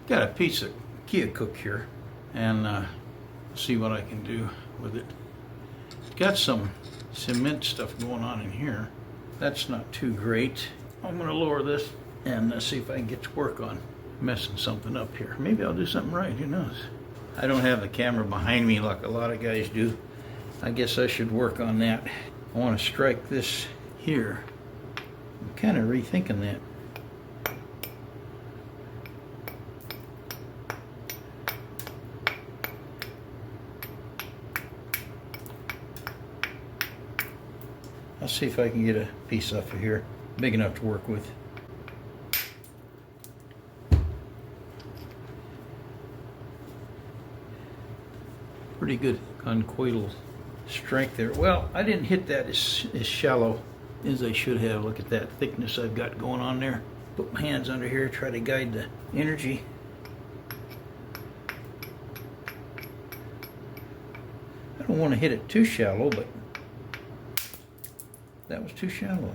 Got a piece of Kia Cook here, and see what I can do with it. Got some cement stuff going on in here. That's not too great. I'm gonna lower this and see if I can get to work on messing something up here. Maybe I'll do something right, who knows? I don't have the camera behind me like a lot of guys do. I guess I should work on that. I want to strike this here. I'm kind of rethinking that. I'll see if I can get a piece off of here, big enough to work with. Pretty good conchoidal strike there. Well, I didn't hit that as shallow as I should have. Look at that thickness I've got going on there. Put my hands under here, try to guide the energy. I don't want to hit it too shallow, but that was too shallow.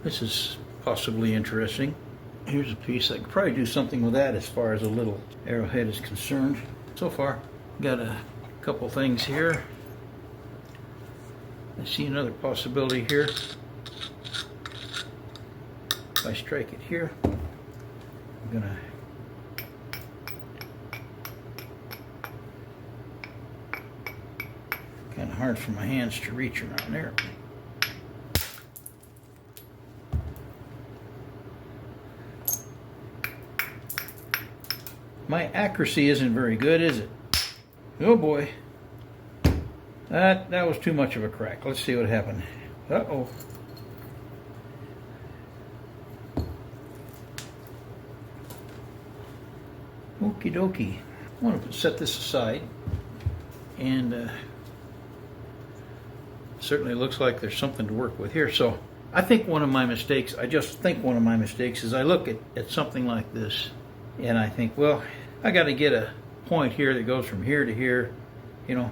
This is possibly interesting. Here's a piece. I could probably do something with that as far as a little arrowhead is concerned. So far, got a couple things here. I see another possibility here. If I strike it here, I'm gonna kind of hard for my hands to reach around there. My accuracy isn't very good, is it? Oh boy. That was too much of a crack. Let's see what happened. Uh-oh. Okie dokie. I want to set this aside. And certainly looks like there's something to work with here. So I think one of my mistakes, is I look at something like this and I think, well, I got to get a point here that goes from here to here. You know,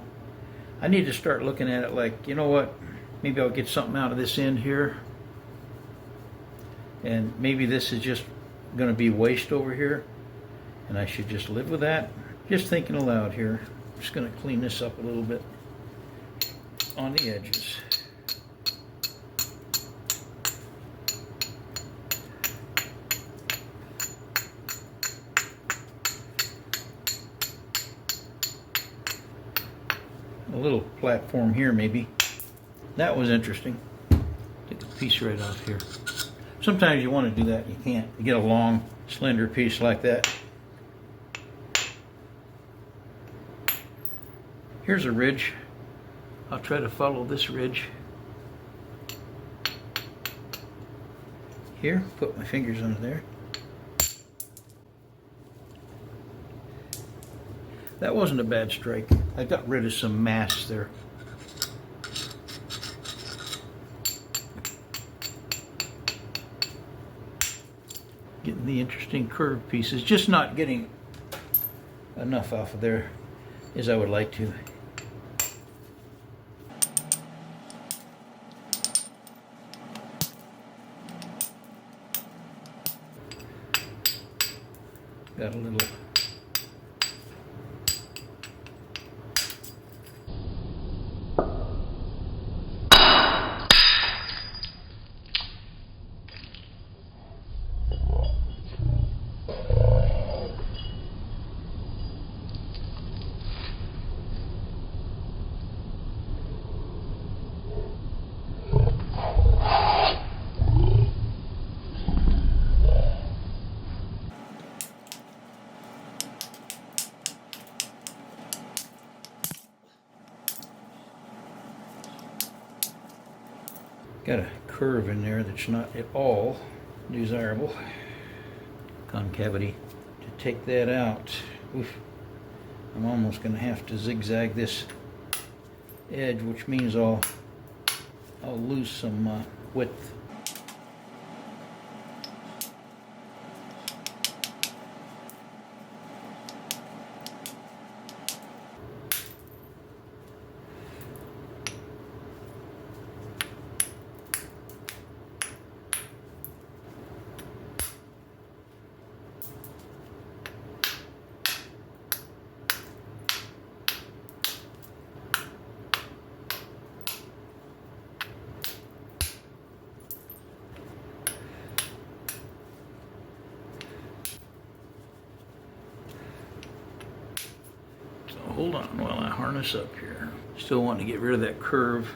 I need to start looking at it like, you know what, maybe I'll get something out of this end here. And maybe this is just going to be waste over here. And I should just live with that. Just thinking aloud here. I'm just going to clean this up a little bit on the edges. A little platform here maybe. That was interesting. Take a piece right off here. Sometimes you want to do that, you can't. You get a long, slender piece like that. Here's a ridge. I'll try to follow this ridge. Here, put my fingers under there. That wasn't a bad strike. I got rid of some mass there. Getting the interesting curved pieces, just not getting enough off of there as I would like to. Got a little got a curve in there that's not at all desirable. Concavity. To take that out, oof, I'm almost going to have to zigzag this edge, which means I'll lose some width. hold on while I harness up here. Still wanting to get rid of that curve.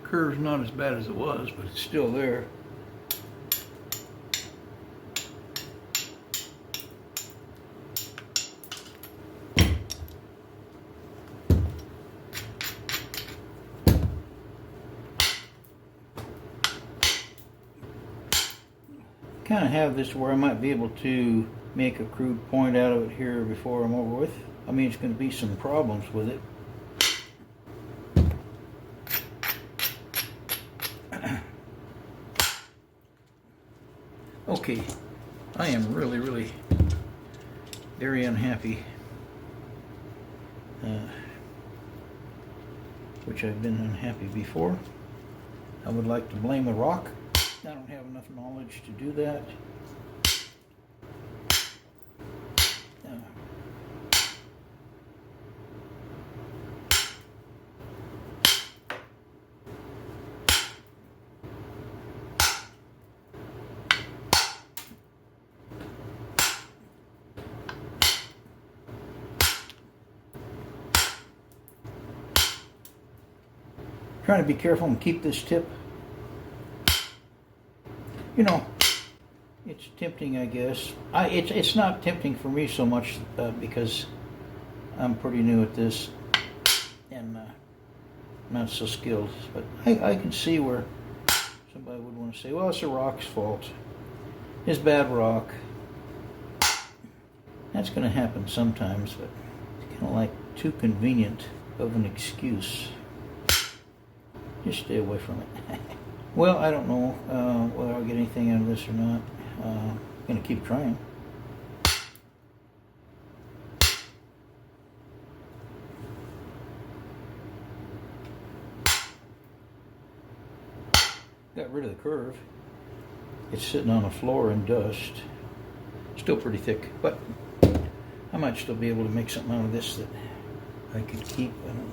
Curve's not as bad as it was, but it's still there. Kind of have this where I might be able to make a crude point out of it here before I'm over with. I mean, it's going to be some problems with it. Okay, I am really very unhappy, which I've been unhappy before. I would like to blame the rock. I don't have enough knowledge to do that. Trying to be careful and keep this tip. You know, it's tempting, I guess. It's not tempting for me so much because I'm pretty new at this and not so skilled. But I can see where somebody would want to say, well, it's the rock's fault. It's bad rock. That's going to happen sometimes, but it's kind of like too convenient of an excuse. Just stay away from it. Well, I don't know whether I'll get anything out of this or not. I'm going to keep trying. Got rid of the curve. It's sitting on the floor in dust. Still pretty thick, but I might still be able to make something out of this that I could keep. I don't know.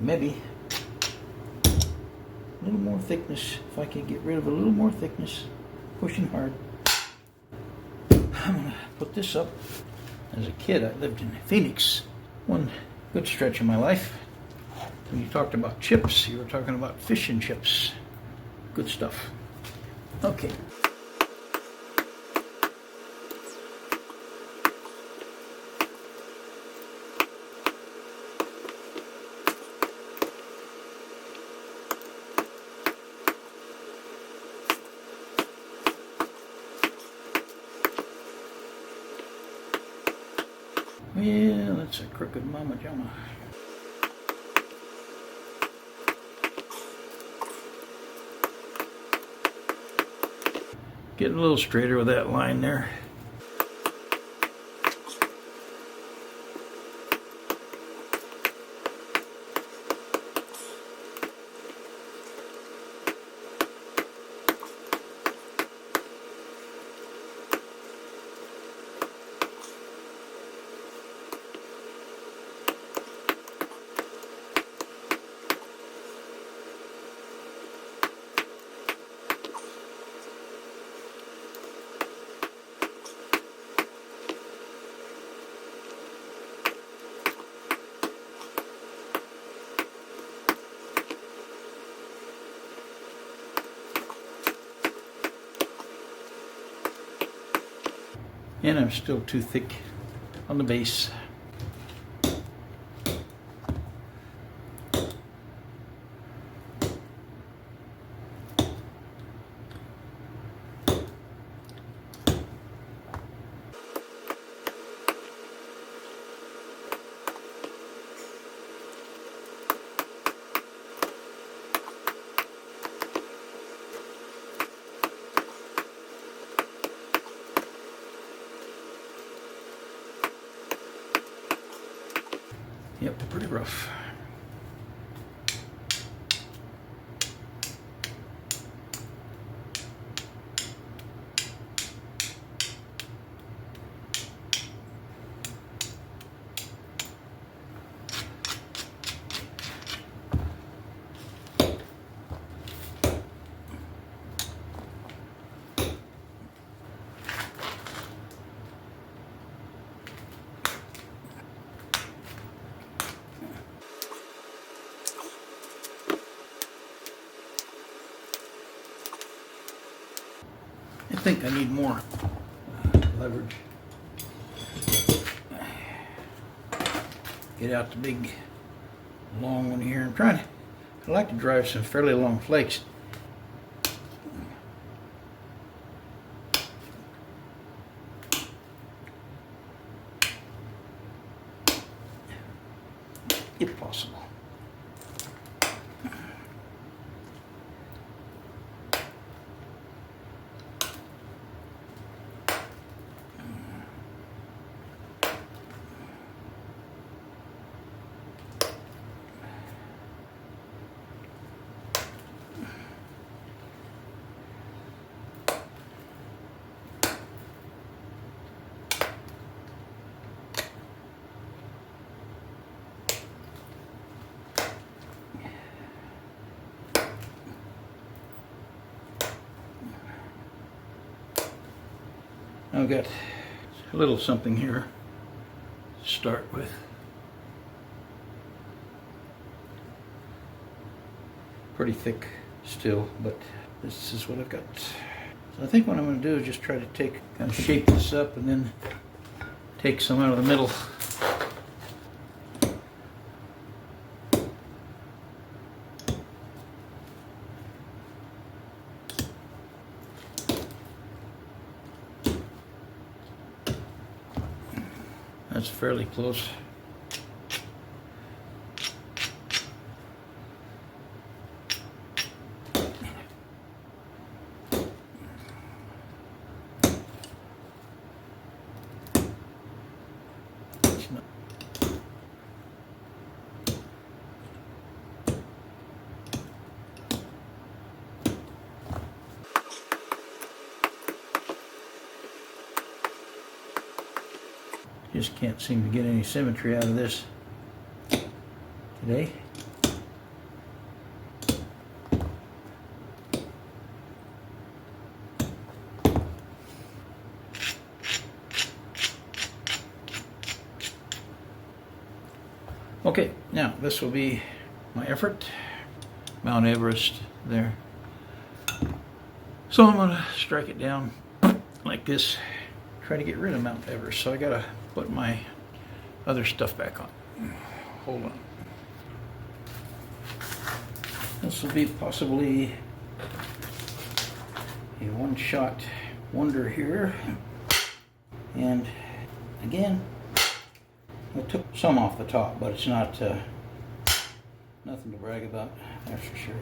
Maybe a little more thickness. If I can get rid of a little more thickness, pushing hard. I'm gonna put this up. As a kid, I lived in Phoenix. One good stretch of my life. When you talked about chips, you were talking about fish and chips. Good stuff. Okay. Yeah, that's a crooked mama jama. Getting a little straighter with that line there. And I'm still too thick on the base. Yep, pretty rough. I think I need more leverage. Get out the big long one here. I like to drive some fairly long flakes. If possible. I've got a little something here to start with. Pretty thick still, but this is what I've got. So I think what I'm going to do is just try to kind of shape this up and then take some out of the middle. That's fairly close. Just can't seem to get any symmetry out of this today. Okay, now this will be my effort. Mount Everest there. So I'm going to strike it down like this. Try to get rid of Mount Everest. So I got to put my other stuff back on. Hold on. This will be possibly a one-shot wonder here. And again, I took some off the top, but it's not nothing to brag about, that's for sure.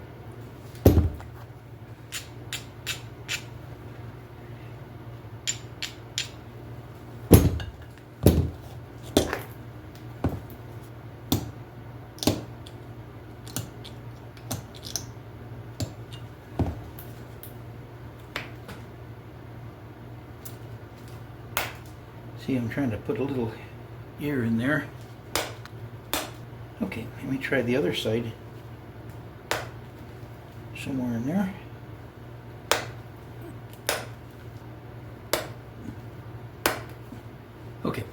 See, I'm trying to put a little ear in there. Okay, let me try the other side. Somewhere in there. Okay.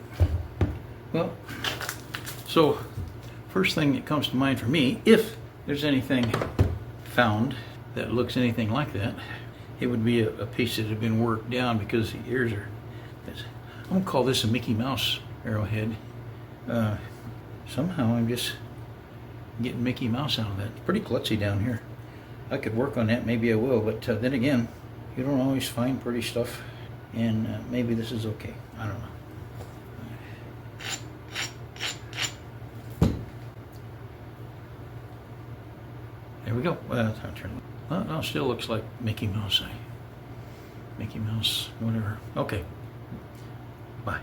Well, so first thing that comes to mind for me, if there's anything found that looks anything like that, it would be a piece that had been worked down because the ears are I'm gonna call this a Mickey Mouse arrowhead. Somehow I'm just getting Mickey Mouse out of that. It's pretty klutzy down here. I could work on that, maybe I will, but then again, you don't always find pretty stuff, and maybe this is okay. I don't know. There we go. Well, no, still looks like Mickey Mouse. Mickey Mouse, whatever. Okay. Bye.